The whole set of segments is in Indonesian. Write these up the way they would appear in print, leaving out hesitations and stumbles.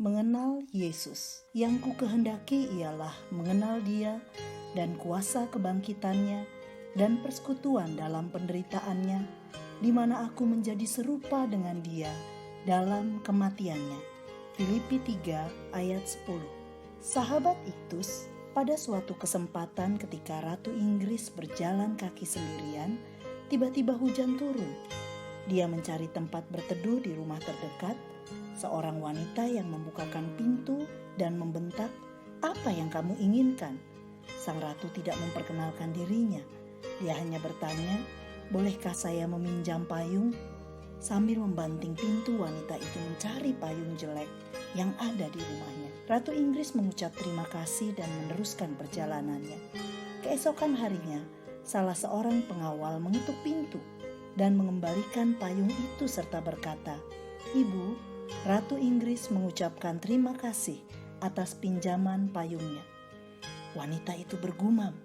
mengenal Yesus. Yang ku kehendaki ialah mengenal Dia dan kuasa kebangkitannya dan persekutuan dalam penderitaannya, di mana aku menjadi serupa dengan Dia dalam kematiannya. Filipi 3 ayat 10. Sahabat Iktus, pada suatu kesempatan ketika Ratu Inggris berjalan kaki sendirian, tiba-tiba hujan turun. Dia mencari tempat berteduh di rumah terdekat. Seorang wanita yang membukakan pintu dan membentak, "Apa yang kamu inginkan?" Sang ratu tidak memperkenalkan dirinya. Dia hanya bertanya, "Bolehkah saya meminjam payung?" Sambil membanting pintu, wanita itu mencari payung jelek yang ada di rumahnya. Ratu Inggris mengucap terima kasih dan meneruskan perjalanannya. Keesokan harinya, salah seorang pengawal mengetuk pintu dan mengembalikan payung itu serta berkata, "Ibu, Ratu Inggris mengucapkan terima kasih atas pinjaman payungnya." Wanita itu bergumam,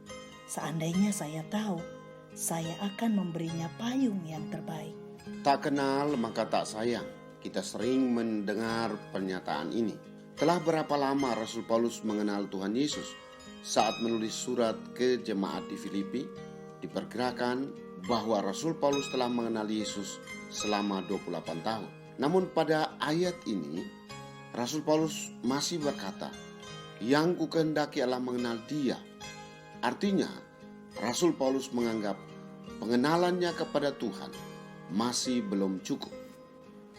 "Seandainya saya tahu, saya akan memberinya payung yang terbaik." Tak kenal maka tak sayang. Kita sering mendengar pernyataan ini. Telah berapa lama Rasul Paulus mengenal Tuhan Yesus? Saat menulis surat ke jemaat di Filipi, diperkirakan bahwa Rasul Paulus telah mengenal Yesus selama 28 tahun. Namun pada ayat ini, Rasul Paulus masih berkata, "Yang kukehendaki adalah mengenal Dia." Artinya, Rasul Paulus menganggap pengenalannya kepada Tuhan masih belum cukup.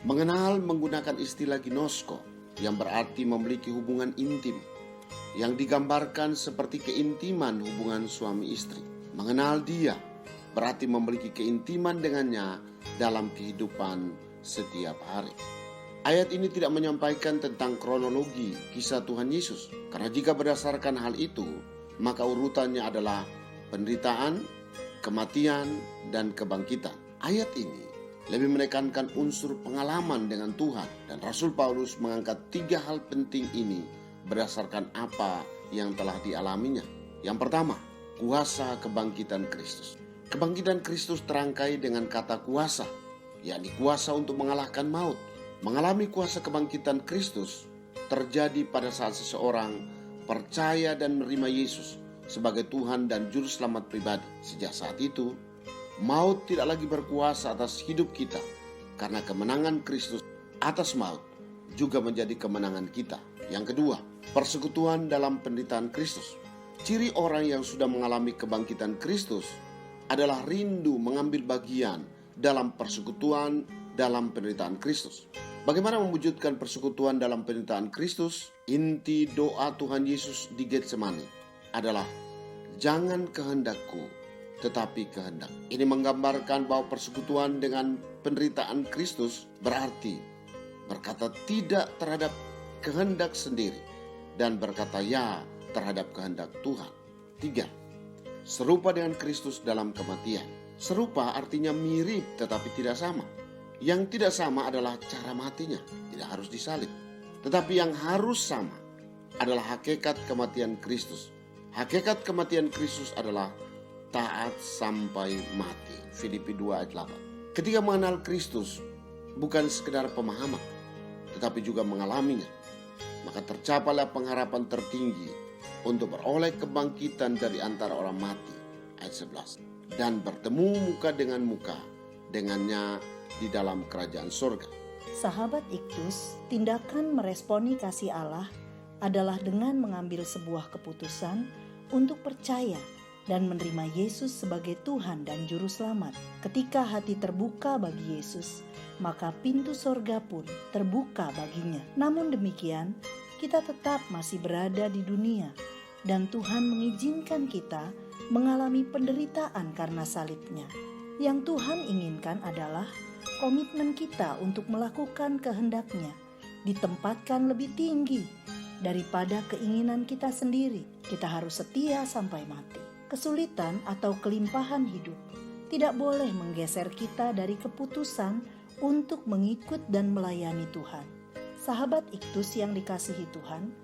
Mengenal menggunakan istilah ginosko yang berarti memiliki hubungan intim, yang digambarkan seperti keintiman hubungan suami istri. Mengenal Dia berarti memiliki keintiman dengannya dalam kehidupan setiap hari. Ayat ini tidak menyampaikan tentang kronologi kisah Tuhan Yesus, karena jika berdasarkan hal itu, maka urutannya adalah penderitaan, kematian, dan kebangkitan. Ayat ini lebih menekankan unsur pengalaman dengan Tuhan, dan Rasul Paulus mengangkat 3 hal penting ini berdasarkan apa yang telah dialaminya. Yang pertama, kuasa kebangkitan Kristus. Kebangkitan Kristus terangkai dengan kata kuasa, yakni kuasa untuk mengalahkan maut. Mengalami kuasa kebangkitan Kristus terjadi pada saat seseorang percaya dan menerima Yesus sebagai Tuhan dan Juru Selamat pribadi. Sejak saat itu, maut tidak lagi berkuasa atas hidup kita, karena kemenangan Kristus atas maut juga menjadi kemenangan kita. Yang kedua, persekutuan dalam penderitaan Kristus. Ciri orang yang sudah mengalami kebangkitan Kristus adalah rindu mengambil bagian dalam persekutuan dalam penderitaan Kristus. Bagaimana mewujudkan persekutuan dalam penderitaan Kristus? Inti doa Tuhan Yesus di Getsemani adalah, "Jangan kehendakku, tetapi kehendak." Ini menggambarkan bahwa persekutuan dengan penderitaan Kristus berarti berkata tidak terhadap kehendak sendiri dan berkata ya terhadap kehendak Tuhan. 3. Serupa dengan Kristus dalam kematian. Serupa artinya mirip tetapi tidak sama. Yang tidak sama adalah cara matinya, tidak harus disalib. Tetapi yang harus sama adalah hakikat kematian Kristus. Hakikat kematian Kristus adalah taat sampai mati. Filipi 2 ayat 8. Ketika mengenal Kristus bukan sekedar pemahaman, tetapi juga mengalaminya, maka tercapailah pengharapan tertinggi untuk beroleh kebangkitan dari antara orang mati. Ayat 11. Dan bertemu muka dengan muka dengannya di dalam kerajaan surga. Sahabat Iktus, tindakan meresponi kasih Allah adalah dengan mengambil sebuah keputusan untuk percaya dan menerima Yesus sebagai Tuhan dan Juru Selamat. Ketika hati terbuka bagi Yesus, maka pintu sorga pun terbuka baginya. Namun demikian, kita tetap masih berada di dunia, dan Tuhan mengizinkan kita mengalami penderitaan karena salibnya. Yang Tuhan inginkan adalah komitmen kita untuk melakukan kehendak-Nya ditempatkan lebih tinggi daripada keinginan kita sendiri. Kita harus setia sampai mati. Kesulitan atau kelimpahan hidup tidak boleh menggeser kita dari keputusan untuk mengikut dan melayani Tuhan. Sahabat Iktus yang dikasihi Tuhan,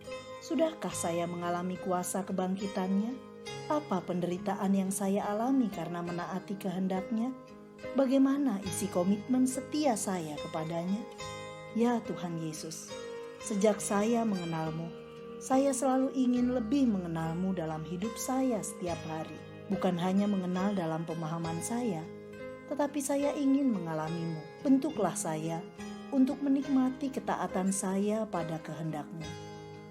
sudahkah saya mengalami kuasa kebangkitannya? Apa penderitaan yang saya alami karena menaati kehendak-Nya? Bagaimana isi komitmen setia saya kepadanya? Ya Tuhan Yesus, Sejak saya mengenalmu, saya selalu ingin lebih mengenalmu dalam hidup saya setiap hari. Bukan hanya mengenal dalam pemahaman saya, tetapi saya ingin mengalamimu. Bentuklah saya untuk menikmati ketaatan saya pada kehendak-Mu.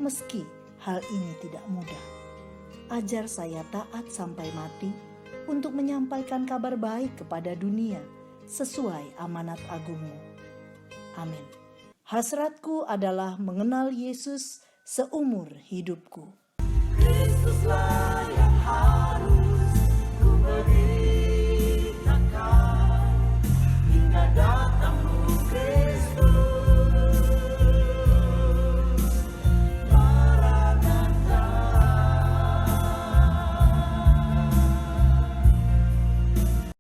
Meski hal ini tidak mudah, ajar saya taat sampai mati untuk menyampaikan kabar baik kepada dunia sesuai amanat agung-Mu. Amin. Hasratku adalah mengenal Yesus seumur hidupku. Kristuslah yang